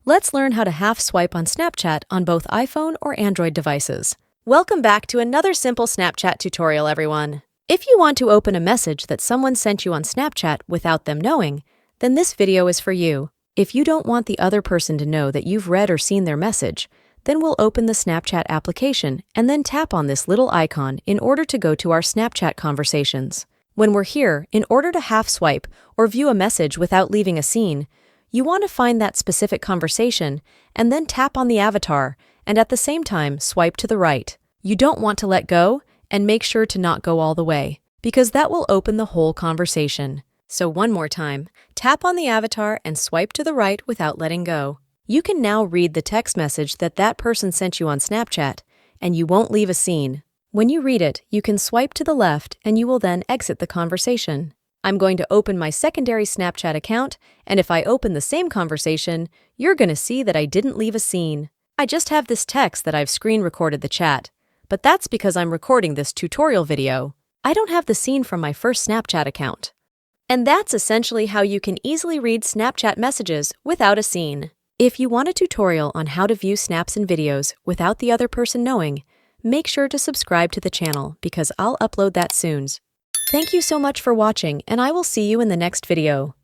Let's learn how to half swipe on Snapchat on both iPhone or Android devices. Welcome back to another simple Snapchat tutorial, everyone. If you want to open a message that someone sent you on Snapchat without them knowing, then this video is for you. If you don't want the other person to know that you've read or seen their message, then we'll open the Snapchat application and then tap on this little icon in order to go to our Snapchat conversations. When we're here, in order to half swipe or view a message without leaving a scene, you want to find that specific conversation and then tap on the avatar and at the same time swipe to the right. You don't want to let go and make sure to not go all the way because that will open the whole conversation. So one more time, tap on the avatar and swipe to the right without letting go. You can now read the text message that person sent you on Snapchat and you won't leave a scene. When you read it, you can swipe to the left and you will then exit the conversation. I'm going to open my secondary Snapchat account, and if I open the same conversation, you're going to see that I didn't leave a scene. I just have this text that I've screen recorded the chat, but that's because I'm recording this tutorial video. I don't have the scene from my first Snapchat account. And that's essentially how you can easily read Snapchat messages without a scene. If you want a tutorial on how to view snaps and videos without the other person knowing, make sure to subscribe to the channel because I'll upload that soon. Thank you so much for watching, and I will see you in the next video.